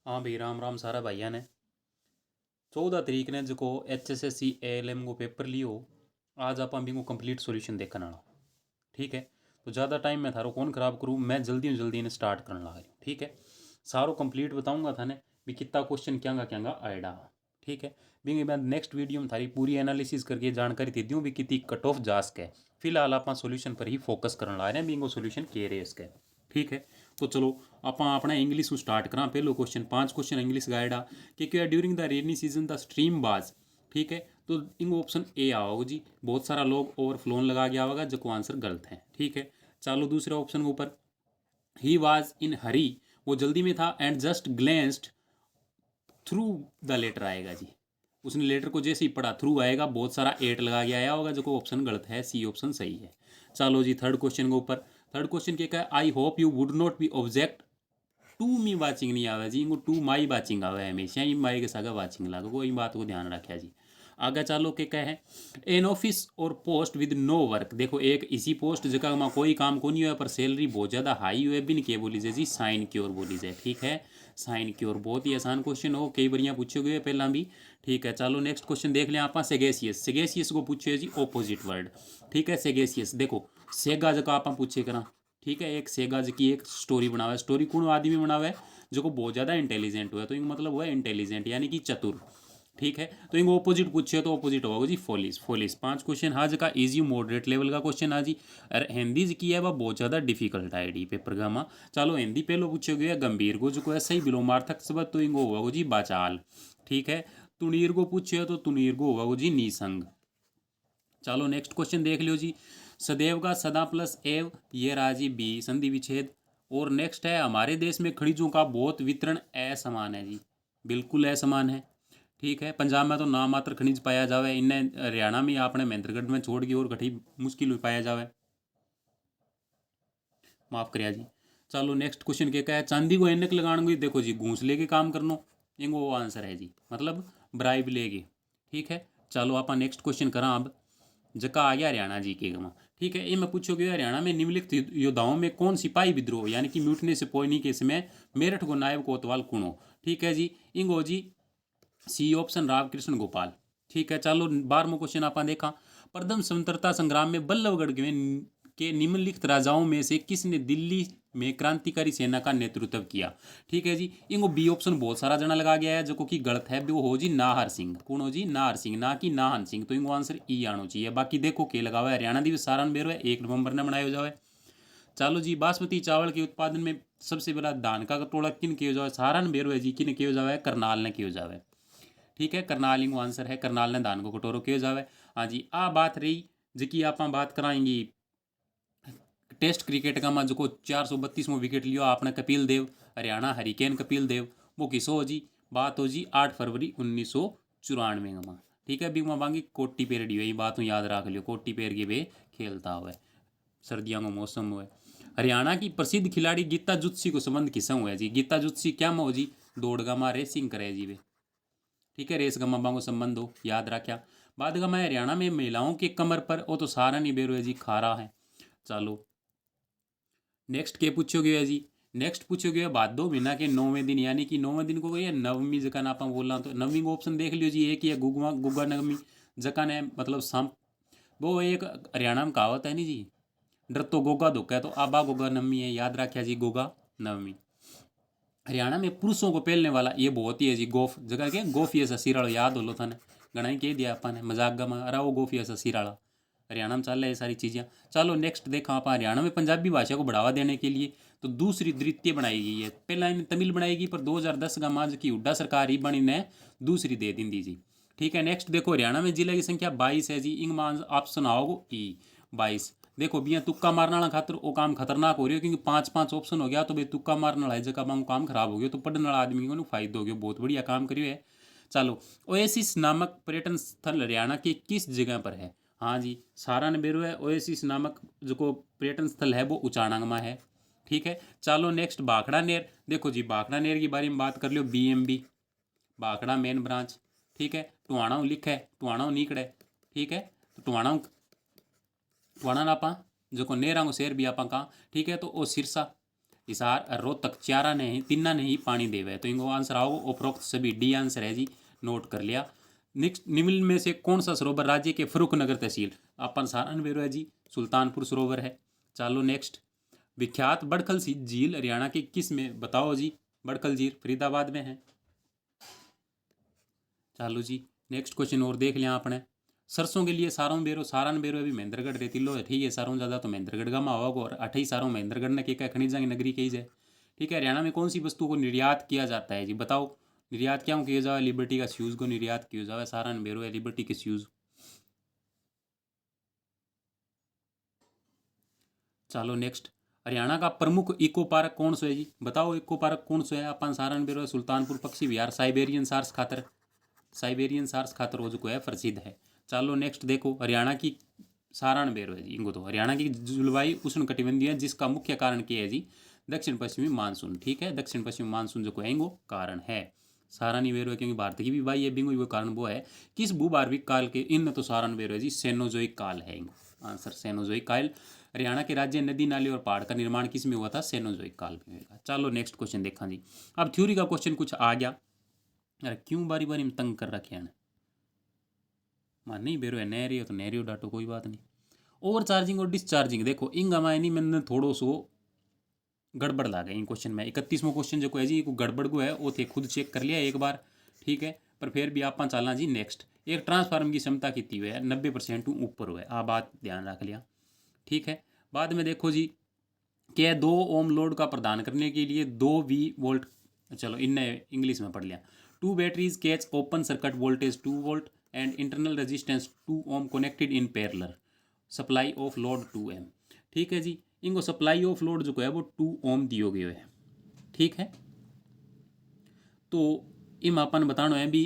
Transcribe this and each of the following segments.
हाँ भाई, राम राम सारा भाइया ने 14 तारीख ने जो HSSC ALM को पेपर लियो। आज आप भी को कंप्लीट सॉल्यूशन देखने आना। ठीक है, तो ज़्यादा टाइम मैं थारो कौन ख़राब करूँ, मैं जल्दी ने स्टार्ट करने लगा रही हूँ। ठीक है, सारो कंप्लीट बताऊँगा थाने भी कितना क्वेश्चन क्या आएगा। ठीक है, भी मैं नेक्स्ट वीडियो में थारी पूरी एनालिसिस करके जानकारी दे दूँ भी कितनी कट ऑफ जा सके। फिलहाल आप सॉल्यूशन पर ही फोकस करने ला रहे हैं, बिंगो सॉल्यूशन के रहे इसके। ठीक है, तो चलो आप अपना इंग्लिश स्टार्ट करा। पहलो क्वेश्चन 5 क्वेश्चन इंग्लिश गाइड आ कि क्या during the rainy season the stream बाज। ठीक है, तो इंगो ऑप्शन ए आओगे जी। बहुत सारा लोग ओवरफ्लोन लगा गया होगा, जो आंसर गलत है। ठीक है, चलो दूसरे ऑप्शन के ऊपर ही वॉज इन हरी, वो जल्दी में था, and just glanced through the letter आएगा जी। उसने लेटर को जैसे ही पढ़ा थ्रू आएगा, बहुत सारा एट लगा के आया होगा, जो ऑप्शन गलत है, सी ऑप्शन सही है। चलो जी थर्ड क्वेश्चन के ऊपर। थर्ड क्वेश्चन क्या है, I hope you would not be object to me watching नहीं आवे जी, इनको टू माई वाचिंग आवे हमेशा ही, माई के सागा वाचिंग लागो, कोई बात को ध्यान रखा जी। आगे चालो के क्या है, एन ऑफिस और पोस्ट विद नो वर्क। देखो एक इसी पोस्ट जगह में कोई काम को नहीं हुआ पर सैलरी बहुत ज़्यादा हाई हुए, बिन के बोली जाए जी, साइन क्योर बोली जाए। ठीक है, साइन क्योर बहुत ही आसान क्वेश्चन हो, कई बार पूछे गए पहला भी। ठीक है, चलो नेक्स्ट क्वेश्चन देख लें आप। सेगेसियस, सेगेसियस को पूछे जी ऑपोजिट वर्ड। ठीक है, सेगेसियस देखो सेगा जगह आप पूछे करा। ठीक है, एक सेगा की एक स्टोरी बनावे, स्टोरी कौन आदमी बनावे, जो को बहुत ज़्यादा इंटेलिजेंट हुआ, तो इनका मतलब हुआ इंटेलिजेंट यानी कि चतुर। ठीक है, तो इनको ऑपोजिट पूछे तो ऑपोजिट होगा जी फॉलिस। फॉलिस 5 क्वेश्चन हाँ का इजी मॉडरेट लेवल का क्वेश्चन हाँ जी। अरे हिंदी की है वह बहुत ज़्यादा डिफिकल्ट है डी पेपर का मा। चलो हिंदी पहलो पूछो गया गंभीर को जो है सही विलोमार्थक शब्द, तो इनको होगा जी बाचाल। ठीक है, तुनीर को पूछे तो तुनीर को होगा जी निसंग। चलो नेक्स्ट क्वेश्चन देख लियो जी। सदैव का सदा प्लस एव, ये राजी बी संधि विच्छेद। और नेक्स्ट है, हमारे देश में खनिजों का बहुत वितरण असमान है जी। बिल्कुल असमान है। ठीक है, पंजाब में तो नाम मात्र खनिज पाया जावे, इन्हें हरियाणा में आपने महेंद्रगढ़ में छोड़ के और कठी मुश्किल पाया जावे। माफ करिया जी। चलो नेक्स्ट क्वेश्चन क्या है, चांदी को एनक लगाने को देखो जी घूंसले के काम करनो, इनको वो आंसर है जी, मतलब ब्राइब लेके। ठीक है, चलो आप नेक्स्ट क्वेश्चन करा अब। जका आ गया हरियाणा जी के गमा। ठीक है, ये मैं पूछोगे हरियाणा में निम्नलिखित योद्धाओं में कौन सिपाही विद्रोह यानी कि म्यूटनी से पोइनी के समय मेरठ को नायब कोतवाल कुणो। ठीक है जी, इंगो जी सी ऑप्शन राव कृष्ण गोपाल। ठीक है, चलो 12वां क्वेश्चन आपने देखा। प्रथम स्वतंत्रता संग्राम में बल्लभगढ़ के निम्नलिखित राजाओं में से किसने दिल्ली में क्रांतिकारी सेना का नेतृत्व किया। ठीक है जी, इनको बी ऑप्शन बहुत सारा जना लगा गया है, जो कि गलत है, वो हो जी नाहर सिंह। कौन हो जी नाहर सिंह, ना कि नाहन सिंह, तो इनको आंसर ई आना चाहिए। बाकी देखो के लगा हुआ है, हरियाणा दिवस सारण बेरो है 1 नवंबर ने मनाया जाए। चलो जी, बासमती चावल के उत्पादन में सबसे पहला धान का कटोरा किन किया जाए, सारण बेरो है जी, किन किया जाए, करनाल ने किया जाए। ठीक है, करनाल इंगो आंसर है, करनाल ने धान को कटोरो किया जावे। हाँ जी, आ बात रही जिकी आप बात कराएंगी टेस्ट क्रिकेट का, जो 432वां विकेट लियो आपने कपिल देव, हरियाणा हरिकेन कपिल देव, वो किसो हो जी, बात हो जी 8 फरवरी 1994 में। ठीक है, बिग बांगी कोटी पेर डी हुई, बात याद रख लियो, कोटी पेर के वे खेलता हुआ सर्दियों का मौसम हुआ। हरियाणा की प्रसिद्ध खिलाड़ी गीता जुत्सी को संबंध किसा हुआ है जी, गीता जुत्सी क्या में हो जी, दौड़गा मा रेसिंग करे जी वे। ठीक है, रेस गमाबा को संबंध हो याद रखा। बाद गमा हरियाणा में महिलाओं के कमर पर वो तो सारा नहीं बेरो है जी, खारा है। चलो नेक्स्ट के पूछोगे है जी, नेक्स्ट पूछोगे भादो महीना के 9वें दिन यानी कि 9वें दिन को ये नवमी जका ना आप बोलना, तो नवमी को ऑप्शन देख लियो जी। एक ही है गुगमा गुगा नवमी जका ने मतलब शाम, वो एक हरियाणा में कहावत है नहीं जी, डर तो गोगा धोखा है, तो आबा गोगा नवमी है, याद रखा जी गोगा नवमी। हरियाणा में पुरुषों को पहनने वाला ये बहुत ही है जी गोफ जगह के, गोफ ये सिराड़ो याद हो लो था घना ही कह दिया अपन ने मजाक में, अरे वो गोफ ये सिराड़ा हरियाणा में चल रहा है ये सारी चीज़ें। चलो नेक्स्ट देखा आप, हरियाणा में पंजाबी भाषा को बढ़ावा देने के लिए तो दूसरी द्वितीय बनाई गई है। पहला इन्हें तमिल बनाएगी, पर 2010 का माज की हुड्डा सरकार ही बनी ने दूसरी दे दी जी। ठीक है, नेक्स्ट देखो हरियाणा में जिले की संख्या 22 है जी, इंग मान ऑप्शन आओगे ई 22। देखो भैया तुक्का मारने वाला खातर वो काम खतरनाक हो रही है, क्योंकि 5 ऑप्शन हो गया तो भाई तुक्का मारने वाला है जगह मांग काम खराब हो गया, तो पढ़ने वाला आदमी को फायदा हो गया, बहुत बढ़िया काम करियो है। चलो ओएसिस नामक पर्यटन स्थल हरियाणा के किस जगह पर है। हाँ जी, सारण बेरो है। ओएसिस नामक जो को पर्यटन स्थल है वो उचाणांग में है। ठीक है, चलो नेक्स्ट भाखड़ा नेर। देखो जी भाखड़ा नेर के बारे में बात कर लियो, BMB भाखड़ा मेन ब्रांच। ठीक है, टुहाना लिखा है, टुहाना निकड़े। ठीक है, तो टुहाना ना आपा जो को नेरा को शेर भी आपा कहा। ठीक है, तो ओ सिरसा हिसार रोहतक चारा ने ही तिन्ना ने ही पानी देवे। तो इनको आंसर आओ उपरोक्त सभी, डी आंसर है जी, नोट कर लिया। नेक्स्ट, निम्न में से कौन सा सरोवर राज्य के फरुखनगर तहसील, अपन सारण बेरो है जी, सुल्तानपुर सरोवर है। चलो नेक्स्ट, विख्यात बड़खल झील हरियाणा के किस में, बताओ जी। बड़खल झील फरीदाबाद में है। चलो जी नेक्स्ट क्वेश्चन और देख लिया आपने। सरसों के लिए सारों बेरो, सारण बेरो अभी महेंद्रगढ़ रेतिलो है, ठीक है। सारों ज़्यादा तो महेंद्रगढ़ का होगा, और 28 सारों महेंद्रगढ़ ने क्या खनिजा की नगरी कही जाए, ठीक है। हरियाणा में कौन सी वस्तु को निर्यात किया जाता है जी, बताओ। निर्यात क्या किया जाए, लिबर्टी का शूज़ को निर्यात किया जाए। सारण बेरो है लिबर्टी के शूज़। चलो नेक्स्ट, हरियाणा का प्रमुख इको पार्क कौन सा है जी, बताओ। इको पार्क कौन सा है, अपन सारण बेरो है सुल्तानपुर पक्षी विहार, साइबेरियन सार्स खातर, साइबेरियन सार्स खातर वो जो है प्रसिद्ध है। चलो नेक्स्ट देखो, हरियाणा की सारण बेरो है जी, इनको तो हरियाणा की जलवायु उष्ण कटिबंधीय है, जिसका मुख्य कारण क्या है जी, दक्षिण पश्चिमी मानसून, ठीक है। दक्षिण पश्चिमी मानसून जो है वो कारण है। सारानी बेरो है क्योंकि भारत की भी वाई है, बिंगो वो कारण वो है। किस भूभार्विक काल के, इन तो सारण बेरो है जी, सेनोजोइक काल है इनको आंसर, सेनोजोइक काल। हरियाणा के राज्य नदी नाले और पहाड़ का निर्माण किस में हुआ था, सेनोजोइक काल में हुआ। चलो नेक्स्ट क्वेश्चन देखा जी। अब थ्योरी का क्वेश्चन कुछ आ गया। अरे क्यों बारी बारी में तंग कर रखे हैं, मान नहीं बेरो है नहरी तो नहरी डाटो, कोई बात नहीं। ओवर चार्जिंग और डिस्चार्जिंग देखो, इन गमायनी मैंने थोड़ो सो गड़बड़ ला गई इन क्वेश्चन में। 31वां क्वेश्चन जो है जी को गड़बड़ को है वो थे खुद चेक कर लिया एक बार, ठीक है। पर फिर भी आप चलना जी नेक्स्ट। एक ट्रांसफार्मर की क्षमता कितनी हुई है, 90% ऊपर हुआ है, आ बात ध्यान रख लिया, ठीक है। बाद में देखो जी, क्या 2 ओम लोड का प्रदान करने के लिए 2 V चलो इनने इंग्लिश में पढ़ लिया। 2 batteries catch open circuit voltage 2 volt and internal resistance 2 ohm connected in parallel, supply of load 2 M, ठीक है जी। इनको सप्लाई ऑफ लोड जो है वो 2 ओम दियो गयो है, ठीक है। तो इम अपन बताना है भी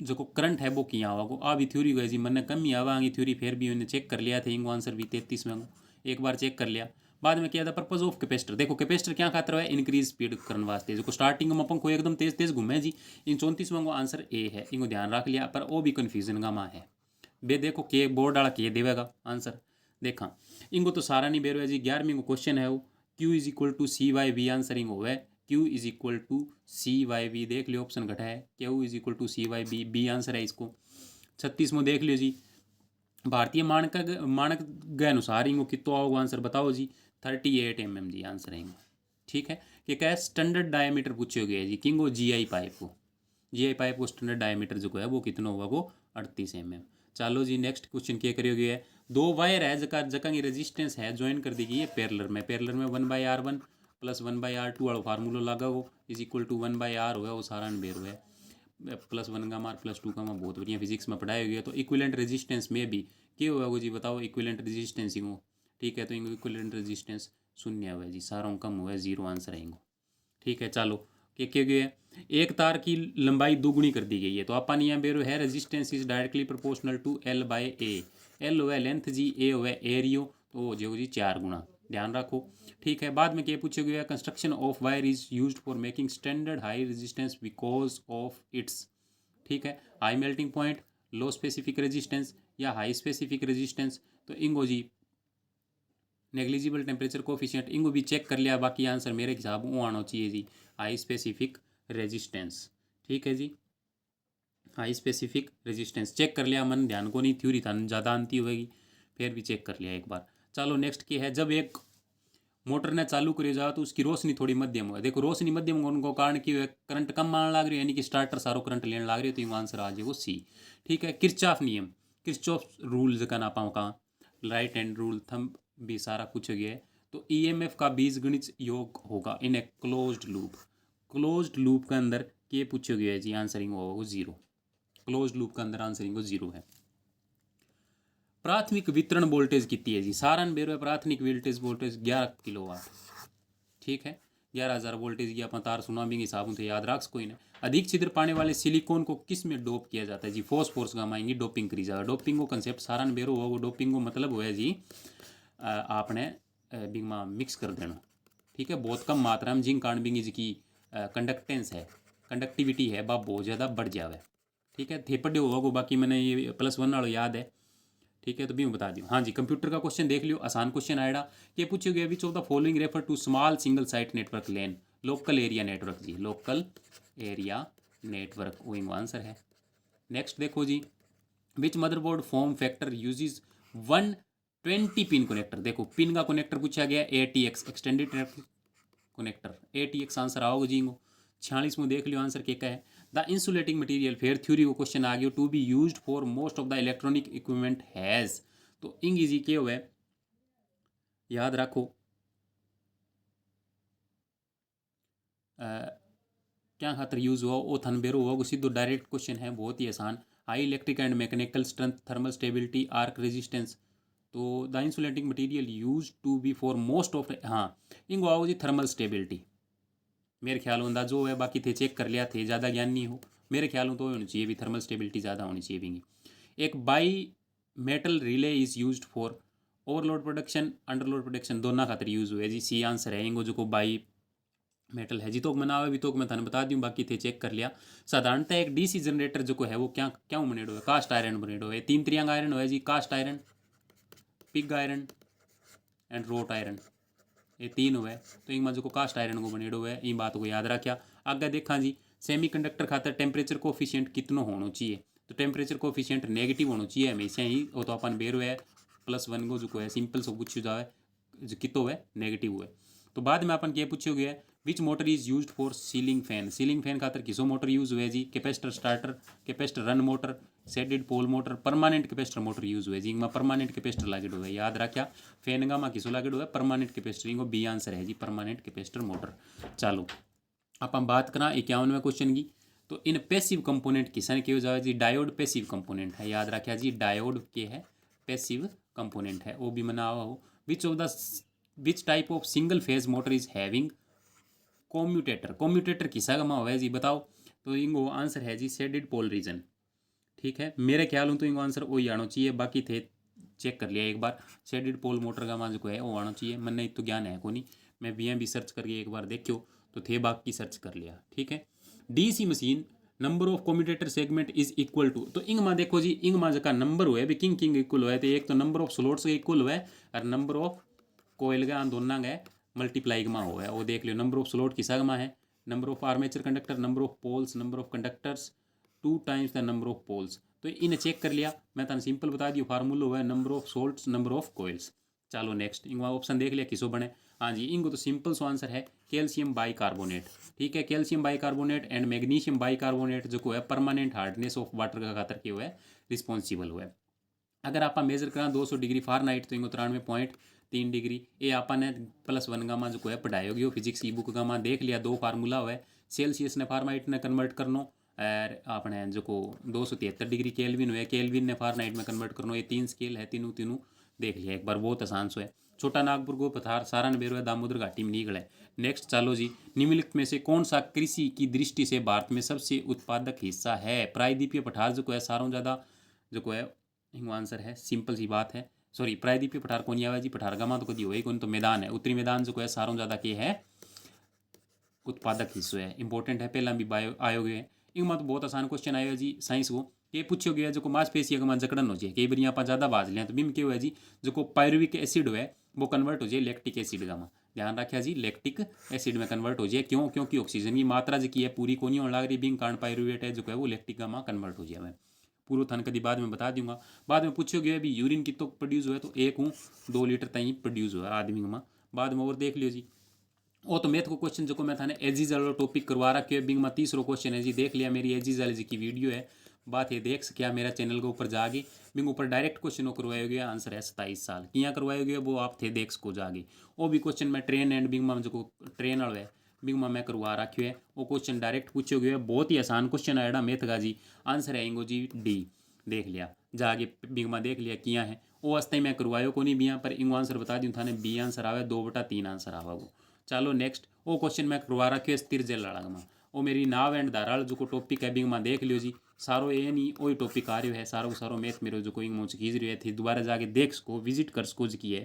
जो करंट है वो किया हुआ को आ भी थ्योरी गई जी, मैंने कम ही आवा थ्योरी, फिर भी उन्हें चेक कर लिया था। इनको आंसर भी 33 में एक बार चेक कर लिया। बाद में क्या था पर्पज ऑफ कैपेसिटर, देखो कैपेसिटर क्या खातर है, इंक्रीज स्पीड करने वास्ते, जो स्टार्टिंग में अपन को एकदम तेज तेज घूमे जी। इन 34 में आंसर ए है, इनको ध्यान रख लिया। पर वो भी कन्फ्यूजन का माँ है बे, देखो के बोर्ड वाला के देवेगा आंसर, देखा इनको तो सारा नहीं बेरो है जी। 11वीं को क्वेश्चन है वो, Q is equal to C Y V answer इंग हो है, Q is equal to C Y V, देख लियो ऑप्शन घटा है, Q is equal to C Y B, B answer है इसको। 36 में देख लियो जी, भारतीय मानक के अनुसार इनको कितना होगा आंसर, बताओ जी। 38 mm जी आंसर है, ठीक है। कि क्या स्टैंडर्ड डायमीटर पूछे गए जी किंगो GI पाइप को, GI पाइप को स्टैंडर्ड डायमीटर जो है वो कितना होगा, वो 38 mm। चलो जी नेक्स्ट क्वेश्चन क्या करोगे है, 2 वायर है जका की रेजिस्टेंस है ज्वाइन कर दी गई है पैरेलल में, पैरेलल में 1/R1 प्लस 1/R2 वाला फार्मूला लगा वो इज इक्वल टू 1/R हो गया, वो सारा बेर हुआ है +1 का मार +2 का मार, बहुत बढ़िया फिजिक्स में पढ़ाया गया। तो इक्विवेलेंट रेजिस्टेंस में भी क्या हुआ वो जी, बताओ इक्विवेलेंट रेजिस्टेंस ही, ठीक है। तो इनको इक्विवेलेंट रेजिस्टेंस शून्य हुआ है जी, सारों कम हुआ है, 0 आंसर है इनको, ठीक है। चलो क्या गया, एक तार की लंबाई दोगुनी कर दी गई है, तो अपन यहाँ बेरो है resistance is directly proportional to L/A, L हुआ लेंथ जी, A हुआ एरियो, तो जो जी 4 गुना, ध्यान रखो, ठीक है। बाद में क्या पूछा गया, construction of wire is used for making standard high resistance because of its, ठीक है, हाई मेल्टिंग पॉइंट, लो स्पेसिफिक रेजिस्टेंस या हाई स्पेसिफिक रेजिस्टेंस। तो इंगो जी नेग्लिजिबल टेम्परेचर कोफिशिएंट, इनको भी चेक कर लिया, बाकी आंसर मेरे हिसाब वो आना चाहिए जी, हाई स्पेसिफिक रेजिस्टेंस, ठीक है जी। हाई स्पेसिफिक रेजिस्टेंस चेक कर लिया, मन ध्यान को नहीं, थ्योरी था ज़्यादा आती होगी, फिर भी चेक कर लिया एक बार। चलो नेक्स्ट क्या है, जब एक मोटर ने चालू करी जाओ तो उसकी रोशनी थोड़ी मध्यम हो, देखो रोशनी मध्यम होने को कारण की करंट कम मान लग रही है, यानी कि स्टार्टर सारो करंट लेने लग रही है, तो ये आंसर आ जाएगा सी, ठीक है। किरचॉफ नियम, किरचॉफ रूल का ना पाऊँ कहाँ, राइट हैंड रूल थंब भी सारा कुछ हो गया है। तो EMF का बीजगणित योग होगा in a closed loop, closed loop के अंदर ये पूछे गया है जी, आंसरिंग होगा 0, क्लोज्ड लूप के अंदर आंसरिंग 0 है। प्राथमिक वितरण वोल्टेज कितनी है जी, सारण बेरो प्राथमिक वोल्टेज 11 किलोवाट, ठीक है। 11,000 वोल्टेज की अपन तार सुना भी हिसाब से याद रख कोई ना। अधिक छिद्र पाने वाले सिलिकॉन को किस में डोप किया जाता है जी, फॉस्फोरस का माएंगी डोपिंग करी जाएगा। डोपिंग को कंसेप्ट सारण बेरो हो, डोपिंग को मतलब हुआ है जी आपने बिंग में मिक्स कर देना, ठीक है। बहुत कम मात्रा में जिंक कार्बन की कंडक्टेंस है, कंडक्टिविटी है, वह बहुत ज़्यादा बढ़ जावे, ठीक है। थेपड़े होगा, बाकी मैंने ये +1 वाला याद है, ठीक है, तो भी मैं बता दूँ। हाँ जी, कंप्यूटर का क्वेश्चन देख लियो, आसान क्वेश्चन आएगा। ये पूछो गया which of the following refer to small single site network LAN, local area network जी, लोकल एरिया नेटवर्क, वो आंसर है। नेक्स्ट देखो जी, which motherboard form factor uses 120 pin connector. देखो पिन का कनेक्टर पूछा गया, ATX extended connector, ATX answer आओगे जी। 46 में देख लियो आंसर क्या है। द इंसुलेटिंग मटेरियल, फिर थ्योरी को क्वेश्चन आ गया, to be used for most of the electronic equipment has, तो इंग इजी क्या हुआ है, याद रखो क्या खातर यूज़ हुआ वो थन बेरो हुआ, सीधो डायरेक्ट क्वेश्चन है, बहुत ही आसान। High electric and mechanical strength, thermal stability, arc resistance, तो the insulating material use to be for most of, हाँ इंगो आओ जी थर्मल स्टेबिलिटी, मेरे ख्याल होंदा जो है, बाकी थे चेक कर लिया थे, ज़्यादा ज्ञान नहीं हो, मेरे ख्याल हो तो होनी चाहिए भी, थर्मल स्टेबिलिटी ज़्यादा होनी चाहिए भी। एक by metal relay is use for overload production, underload production, दोनों खातर यूज़ हुए जी, सी आंसर है इंगो, जो को बाई मेटल है जी, तो मनावे भी तो मैं थाने बता दूं, बाकी थे चेक कर लिया। साधारणतः एक DC जनरेटर जो है वो क्या क्या बनेडो है, कास्ट आयरन बनेडो है, 3 त्रियांग आयरन है जी, cast iron, pig iron and wrought iron, ये 3 हुए, तो इनमें जो कास्ट आयरन को बनेडो है, इन बात को याद रखा। आगे देखा जी, सेमीकंडक्टर खातर टेम्परेचर कोफिशिएंट कितनो होना चाहिए, तो टेम्परेचर कोफिशिएंट नेगेटिव होना चाहिए हमेशा ही, वो तो अपन बेरो है +1 को जो है सिंपल से पूछो जाए, जो कितो है नेगेटिव हुए। तो बाद में अपन क्या पूछो गया, which motor is use for ceiling fan, ceiling fan खातर किसो मोटर यूज हुए जी, capacitor starter, capacitor run motor, shaded pole motor, permanent capacitor motor use हुए जी, इनमें परमानेंट कैपेसिटर लागेड हुए, याद रखा। फैन गा किसो लागेड हुए, परमानेंट कैपेसिटर, इनको बी आंसर है जी, परमानेंट कैपेसिटर मोटर। चलो आप हम बात करा 51वें क्वेश्चन की, तो इन पैसिव कंपोनेंट किसन के जाए जी, डायोड पैसिव कंपोनेंट है, याद रखा जी, डायोड के है पैसिव कंपोनेंट है, वो भी मना हुआ हो। विच of the which type of single phase motor is having commutator, commutator किसा का हुआ है जी, बताओ। तो इनको आंसर है जी शेडेड पोल रीजन, ठीक है, मेरे ख्याल हूँ तो इनको आंसर वही आना चाहिए, बाकी थे चेक कर लिया एक बार, शेडेड पोल मोटर का जो है वो आना चाहिए, मन नहीं तो ज्ञान है को नहीं, मैं भी सर्च करके एक बार देखियो, तो थे बाकी सर्च कर लिया, ठीक है। DC machine number of commutator segment is equal to, तो इंग में देखो जी, इंग में जगह नंबर हुए भी किंग किंग इक्वल हुए, तो एक तो नंबर ऑफ स्लोट्स के इक्वल हुए, और नंबर ऑफ कोयल का दोनों गए मल्टीप्लाई में हुआ है, वो देख लियो, नंबर ऑफ स्लोट किसा में है, number of armature conductor, number of poles, number of conductors 2 times the number of poles, तो इन्हें चेक कर लिया, मैं तुम सिंपल बता दी, फार्मूला हुआ है number of salts number of coils. चलो नेक्स्ट इंग ऑप्शन देख लिया किसो बने, हाँ जी इंगो तो सिंपल सो आंसर है कैल्शियम बाइकार्बोनेट, ठीक है, calcium bicarbonate and magnesium bicarbonate जो है परमानेंट हार्डनेस ऑफ वाटर का खातर के हुआ है रिस्पॉन्सिबल हुआ है। अगर आप मेजर करा 200 डिग्री फ़ारेनहाइट, तो इंगो 93.3 डिग्री, ये आपने +1 गामा जो है पढ़ाई होगी फिजिक्स की बुक गामा देख लिया, 2 फार्मूला हुआ है, सेल्सियस ने फ़ारेनहाइट ने कन्वर्ट करनो, और आपने जो को 273 डिग्री केल्विन हुए, केल्विन ने फ़ारेनहाइट में कन्वर्ट करनो, ये 3 स्केल है, तीनों तीनों देख लिया एक बार, बहुत आसान सो है। छोटा नागपुर को पथार सारण बेरो है, दामोदर घाटी में निकला है। नेक्स्ट चलो जी, निम्नलिखित में से कौन सा कृषि की दृष्टि से भारत में सबसे उत्पादक हिस्सा है, प्रायद्वीपीय पठार जो है सारों ज़्यादा जो है हिंगो आंसर है, सिंपल सी बात है, सॉरी प्रायद्वीपीय पठार कौन आवा जी, पठार गामा तो कभी हो ही कौन, तो मैदान है, उत्तरी मैदान जो है सारों ज़्यादा के है उत्पादक हिस्सों है, इंपॉर्टेंट है, पहला भी बायो आयोग है। इनमें तो बहुत आसान क्वेश्चन आयो जी साइंस को, ये पूछो गया जो मांसपेशी का जकड़न हो जाए, कई बार यहाँ पर ज़्यादा बाज लिया, तो बिम क्या हुआ जी, जो पायरुविक एसिड है वो कन्वर्ट हो जाए लैक्टिक एसिड का, ध्यान रखा जी, लैक्टिक एसिड में कन्वर्ट हो जाए, क्यों, क्योंकि ऑक्सीजन की मात्रा जो की है पूरी को नहीं होने लग रही, बिंग कारण पायरुवेट है जो है वो लैक्टिक गामा कन्वर्ट हो जाए, पूर्व थन कभी बाद में बता दूंगा। बाद में पूछो गया भी यूरिन कितो प्रोड्यूस हुआ है, तो 1 2 लीटर तक प्रोड्यूस हुआ है आदमी में, बाद में और देख लियो जी। वो तो मैथ को क्वेश्चन जो मैं थाने एजीज वाला टॉपिक करवा रखे बिंग में तीसरो क्वेश्चन है जी, देख लिया मेरी एजीज वाली जी की वीडियो है, बात ये देख सकिया मेरा चैनल के ऊपर जाके, बिंग ऊपर डायरेक्ट क्वेश्चन करवाया गया, आंसर है 27 साल किया करवाया गया, वो आप थे देख सको जागे। वो भी क्वेश्चन मैं ट्रेन एंड बिंग में जो ट्रेन वाला है बिंग में मैं करवा रखे है, वो क्वेश्चन डायरेक्ट पूछो गया, बहुत ही आसान क्वेश्चन आएगा मैथ का जी, आंसर है इंगो जी डी, देख लिया जाके बिंग में देख लिया किया है, वो वास्ते मैं करवायो को नहीं बिया, पर इंगो आंसर बता दूँ थाने बी आंसर आवे 2/3 आंसर आवा वो। चलो नेक्स्ट वो क्वेश्चन मैं करवा रखे स्थिर जल में, वो मेरी नाव एंड धाराल जो को टॉपिक है बिंग में देख लियो जी, सारो ये नहीं वही टॉपिक आ रही है, सारो सारो मैथ मेरे जो को इंग मुझ खींच रही है थी, दोबारा जाके देख सको विजिट कर सको जी की है,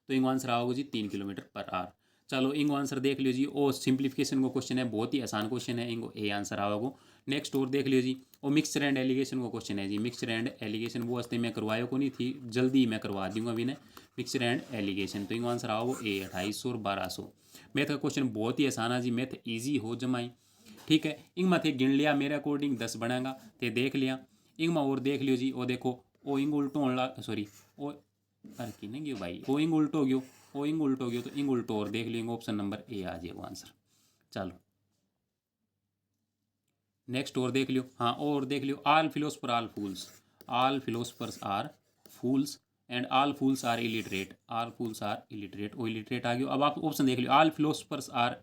तो इंगो आंसर आओगे जी 3 किलोमीटर/आवर। चलो इंगो आंसर देख लियो जी, ओ सिंप्लीफिकेशन को क्वेश्चन है, बहुत ही आसान क्वेश्चन है, इंगो ए आंसर आओगे। नेक्स्ट और देख लियो जी, और मिक्सचर एंड एलिगेशन को क्वेश्चन है जी। मिक्सचर एंड एलिगेशन वो वास्ते मैं करवाया को नहीं थी, जल्दी ही मैं करवा दूंगा अभी ने मिक्सचर एंड एलिगेशन। तो इनका आंसर आओ ए 2800 और 1200। मैथ का क्वेश्चन बहुत ही आसान है जी, मैथ ईजी हो जमाई। ठीक है, इंग में थे गिन लिया मेरे अकॉर्डिंग 10 बनेगा, ते देख लिया। इंग में और देख लियो जी, वो देखो ओ इंग उल्टो होने सॉरी ओ अरे कि नहीं गयो भाई, ओ इंग उल्टो गयो, ओ इंग उल्टो गयो, तो इंग उल्टो और देख लियो, ऑप्शन नंबर ए आ जाएगा आंसर। चलो नेक्स्ट और देख लियो, हाँ और देख लियो, all philosopher all fools, all philosophers are fools and all fools are illiterate, all fools are illiterate, ओ इलिटरेट आ गयो। अब आप ऑप्शन देख लियो, आल फिलोसफर्स आर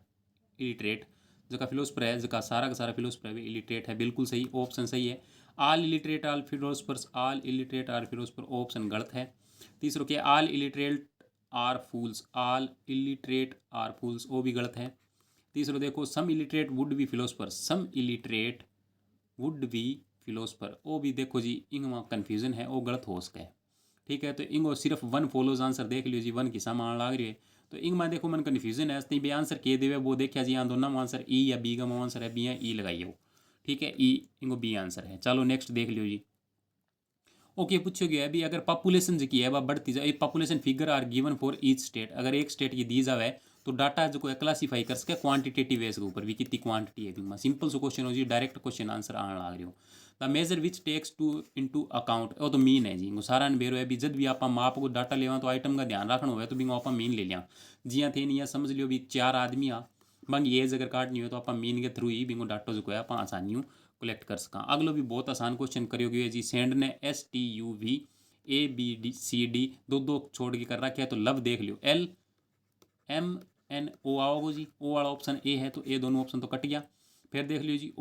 इलिटरेट, जगह फिलोसफर है जगह सारा का सारा फिलोसफर है इलिटरेट है, बिल्कुल सही, ऑप्शन सही है। All illiterate all philosophers, all illiterate are philosopher, option गलत है। तीसरा क्या, all illiterate are fools, all illiterate are fools, वो भी गलत है। तीसरा देखो, some illiterate would be philosopher, some illiterate would be philosopher, वो भी देखो जी इंग कन्फ्यूजन है, वो गलत हो सके। ठीक है, तो इंगो सिर्फ वन फॉलोज आंसर देख लियो जी, वन की सामान लाग रही है, तो इंग में देखो मन कन्फ्यूजन है, भी आंसर के देवे वो देखा जी, यहाँ दोनों में आंसर ई या बी का आंसर है, बी है ई लगाइए। ठीक है, ई इंगो बी आंसर है। चलो नेक्स्ट देख लियो जी। ओके पूछो गया अभी, अगर पॉपुलेशन जो की है वह बढ़ती जाए, population figure are given for each state, अगर एक स्टेट की दी जाए तो डाटा जो है क्लासीफाई कर सके क्वांटिटेटिव वेज के ऊपर भी, कितनी क्वांटिटी है। सिंपल सो क्वेश्चन हो जी, डायरेक्ट क्वेश्चन आंसर आने लग रही हो। The measure which takes to into account, वो तो मीन है जी, सारा बेरो है भी, जब भी आप माप को डाटा लेवा तो आइटम का ध्यान रखना हो तो भी आप मीन ले लिया, जिया थे नहीं समझ लियो भी 4 आदमी आ बंग एज अगर काटनी हो तो आप मीन के थ्रू ही बिंगो डाटा जो है आप आसानी कलेक्ट कर सका। अगलो भी बहुत आसान क्वेश्चन करियोगे जी, सेंड ने STUV ABCD दो दो छोड़ के कर रखा है, तो लव देख लियो LMNO आओगे जी, ओ वाला ऑप्शन ए है, तो ए दोनों ऑप्शन तो कट गया। फिर देख लियो जी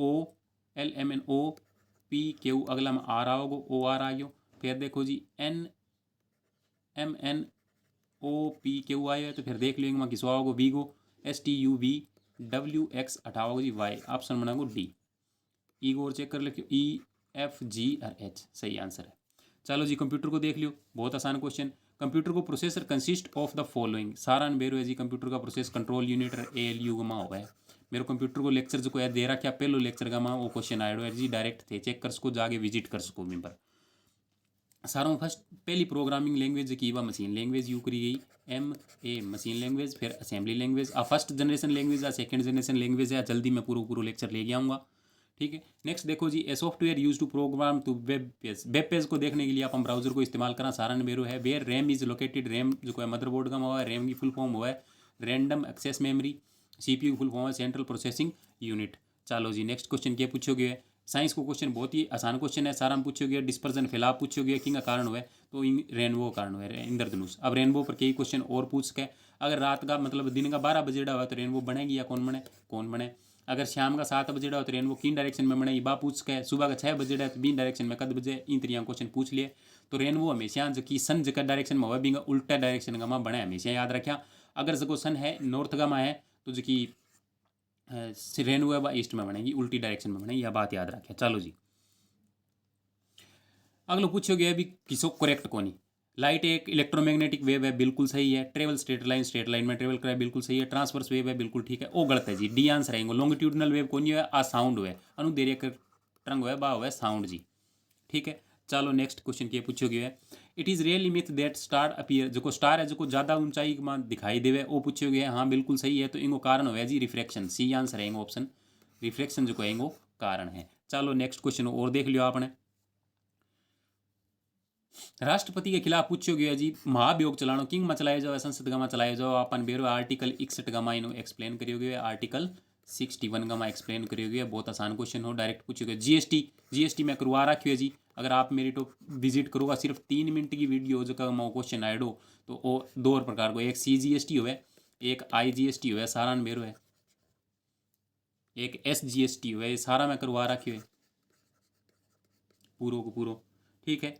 OLMNOPQ, अगला में आर आओगे, OR आ गयो। फिर देखो जी NMNOPQ आयो है, तो फिर देख लियो किसो आओगे, वीगो STUVWX हटाओगे जी वाई, ऑप्शन बनाओगे डी। ई को और चेक कर लिखियो EFGRH सही आंसर है। चलो जी कंप्यूटर को देख लियो, बहुत आसान क्वेश्चन। कंप्यूटर को processor consist of the following, सारा बेरो है जी कंप्यूटर का प्रोसेस, कंट्रोल यूनिट ALU का हुआ है। मेरे कंप्यूटर को लेक्चर जो है दे रखा, पहलो लेक्चर का वो क्वेश्चन आयो है जी, डायरेक्ट थे, चेक कर सको, जाके विजिट कर सको मेम्बर। सारों फर्स्ट पहली प्रोग्रामिंग लैंग्वेज की वह मशीन लैंग्वेज यू करी गई, MA मशीन लैंग्वेज, फिर assembly language, first generation language या सेकंड जनरेशन लैंग्वेज है, जल्दी मैं पूरा लेक्चर ले गया आऊँगा। ठीक है, नेक्स्ट देखो जी, a software use to program to web page, web page को देखने के लिए आप हम ब्राउजर को इस्तेमाल करा, सारा बेरो है। Where RAM is located, RAM जो है मदरबोर्ड का हुआ है, रैम की फुल फॉर्म हुआ है रैंडम एक्सेस मेमोरी, CPU की फुल फॉर्म है सेंट्रल प्रोसेसिंग यूनिट। चलो जी नेक्स्ट क्वेश्चन क्या पूछोगे, साइंस को क्वेश्चन बहुत ही आसान क्वेश्चन है, सारा में पूछोगे डिस्पर्जन फैलाव पूछोगे, किंग का कारण हुआ है, तो रेनबो कारण हुआ है, इंद्रधनुष। अब रेनबो पर कई क्वेश्चन और पूछ के, अगर रात का मतलब दिन का 12 बजे हुआ तो रेनबो बनेगी या कौन बने, अगर शाम का 7 बजे हो तो रेनबो किन डायरेक्शन में बने, बा पूछ के, सुबह का 6 बजे तो बीन डायरेक्शन में कद बजे, इन तरीका क्वेश्चन पूछ लिए। तो रेनबो हमेशा जो कि सन जगह डायरेक्शन में हुआ बिंगा उल्टा डायरेक्शन का माँ बने, हमेशा याद रखा। अगर जो सन है नॉर्थ का माँ है तो जो कि रेनबो है वह ईस्ट में बनेगी, उल्टी डायरेक्शन में बनेगी, यह बात याद रखें। चलो जी अगलो पूछोगे अभी किसो करेक्ट कोनी, लाइट एक इलेक्ट्रोमैग्नेटिक वेव है, बिल्कुल सही है। ट्रेवल स्ट्रेट लाइन में ट्रेवल करे, बिल्कुल सही है। ट्रांसवर्स वेव है, बिल्कुल ठीक है। वो गलत है जी, डी आंसर है। लॉन्गिट्यूडनल वेव कौन है, आ साउंड हुए अनुदेरिय तरंग हुआ, बा हुआ साउंड जी। ठीक है, चलो नेक्स्ट क्वेश्चन क्या पूछोगे है, it is really myth that star appear, जो स्टार है जो ज़्यादा ऊंचाई में दिखाई देवे, वो पूछोगे। हाँ बिल्कुल सही है, तो इनको कारण हुआ जी रिफ्रैक्शन, सी आंसर है ऑप्शन, रिफ्रैक्शन जो है इनको कारण है। चलो नेक्स्ट क्वेश्चन और देख लियो आपने, राष्ट्रपति के खिलाफ पूछो गया जी, महाभियोग चलानो किंग में चलाए जाओ, संसद का चलाए जाओ, अपन बेरो आर्टिकल 61 का इनो एक्सप्लेन करियोगे, आर्टिकल 61 का एक्सप्लेन करियोगे। बहुत आसान क्वेश्चन हो, डायरेक्ट पूछोगे। जीएसटी में करवा रखी है जी, अगर आप मेरी तो विजिट करोगा, सिर्फ 3 मिनट की वीडियो जो का क्वेश्चन आए हो, तो वो दो और प्रकार को, एक CGST हुए, एक IGST हुए, सारा बेरो है, एक SGST हुए, सारा मैं करवा रखी है पूरो को पूरो। ठीक है,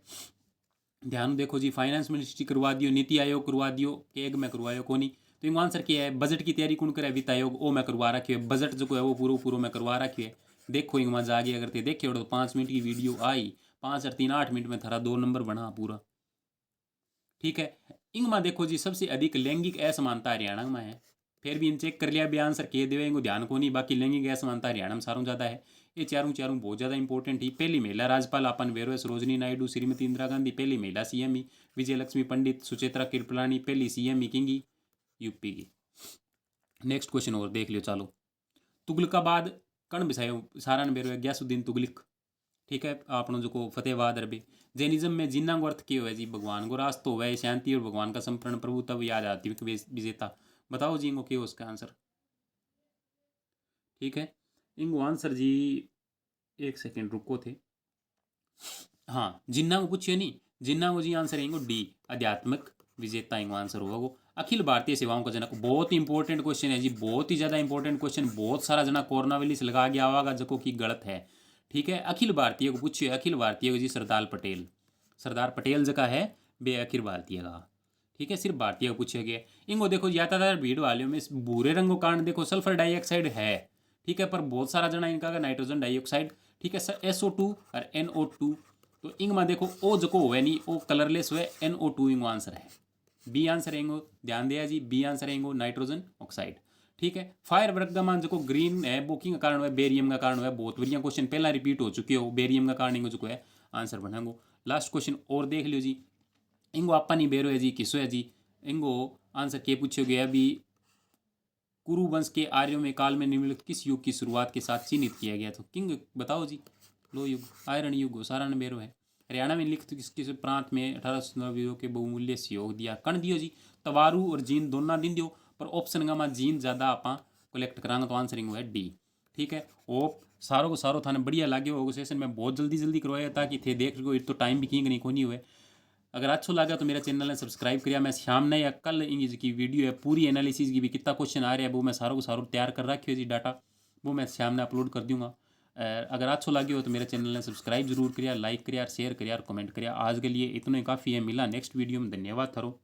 ध्यान देखो जी, फाइनेंस मिनिस्ट्री करवा दियो, नीति आयोग करवा दियो, केग में करवायो को नहीं, तो इनका आंसर क्या है, बजट की तैयारी कौन करे, वित्त आयोग, ओ मैं करवा रखी है, बजट जो है वो पूरा मैं करवा रखी है। देखो इनका मजा आ गया, अगर देखे तो 5 मिनट की वीडियो आई, 5 और 3 8 मिनट में थारा 2 नंबर बना पूरा। ठीक है, इंग में देखो जी, सबसे अधिक लैंगिक असमानता हरियाणा में है, फिर भी इन चेक कर लिया भी आंसर के देवे इनको ध्यान को नहीं, बाकी लैंगिक असमानता हरियाणा में सारों ज़्यादा है। ये चारों बहुत ज़्यादा इंपॉर्टेंट ही। पहली महिला राज्यपाल अपन वेरो सरोजनी नायडू, श्रीमती इंदिरा गांधी पहली महिला सीएम ही, विजय लक्ष्मी पंडित, सुचेत्रा कृपलानी पहली सीएम ही किंगी यूपी की। नेक्स्ट क्वेश्चन और देख लियो चालो। तुगलकाबाद कण बिसायो सारा ने बेरो गयासुद्दीन तुगलक, ठीक है। आपनो जो फतेहबाद अरबी। जैनिज्म में जिन्ना को अर्थ क्यों है जी, भगवान को रास्त हो वह शांति और भगवान का संपूर्ण प्रभु तब याद आती विजेता। बताओ जी इनको क्यों उसका आंसर, ठीक है। इनको आंसर जी एक सेकेंड रुको थे, हाँ जिन्ना को पूछिए नहीं, जिन्ना को जी आंसर है इनको डी, आध्यात्मिक विजेता इनको आंसर होगा वो। अखिल भारतीय सेवाओं का जनक, बहुत इंपॉर्टेंट क्वेश्चन है जी, बहुत ही ज़्यादा इंपॉर्टेंट क्वेश्चन, बहुत सारा जना कोरोनावेलिस लगा गया होगा जो कि गलत है, ठीक है। अखिल भारतीय को पूछिए, अखिल भारतीय को जी सरदार पटेल, सरदार पटेल जगह है बे अखिल भारतीय का, ठीक है। सिर्फ भारतीय को पूछे गए। इनको देखो ज़्यादातर भीड़ वालों में भूरे रंग को कारण देखो सल्फर डाइऑक्साइड है, ठीक है, पर बहुत सारा जना इनका नाइट्रोजन डाइऑक्साइड, ठीक है। SO2 और NO2, तो इंग में देखो ओ जो हुए नहीं ओ कलरलेस हुए, NO2 इंगो आंसर है, बी आंसर है इंगो, ध्यान दिया जी, बी आंसर है इंगो नाइट्रोजन ऑक्साइड, ठीक है। फायर वर्ग का मान जो ग्रीन है वो किंग का कारण हुआ, बेरियम का कारण हुआ। बहुत बढ़िया क्वेश्चन पहला रिपीट हो चुके हो, बेरियम का कारण इंगो जो है आंसर बनेंगो। लास्ट क्वेश्चन और देख लियो जी, इंगो आपा नहीं बेरो है जी, किसो है जी, इंगो आंसर के पूछो गया अभी, कुरु वंश के आर्यों में काल में निम्नलिखित किस युग की शुरुआत के साथ चिन्हित किया गया? तो किंग बताओ जी, लो युग, आयरन युग, सारा ने बेरो है। हरियाणा में लिखित किस प्रांत में 1890 के बहुमूल्य सहयोग दिया? कण दियो जी, तवारू और जींद दोनों दिन दियो, पर ऑप्शन का जींद ज़्यादा आप कलेक्ट करांगे तो आंसर है डी, ठीक है। ओ सारों को सारों थाने बढ़िया लगे होगा सेशन में, बहुत जल्दी जल्दी करवाया ताकि थे देख सको, तो टाइम भी किंग नहीं खोनी हुए। अगर अच्छा लगा तो मेरा चैनल ने सब्सक्राइब करिया। मैं शाम ने या कल इंग्लिश की वीडियो है पूरी एनालिसिस की भी, कितना क्वेश्चन आ रहा है वो मैं सारों को सारों तैयार कर रखी जी डाटा, वो मैं शाम ने अपलोड कर दूंगा। अगर अच्छा लगे हो तो मेरे चैनल ने सब्सक्राइब जरूर करिया, लाइक करिया, शेयर करिया और कमेंट करिया। आज के लिए इतना ही काफ़ी है, मिला नेक्स्ट वीडियो में, धन्यवाद थारो।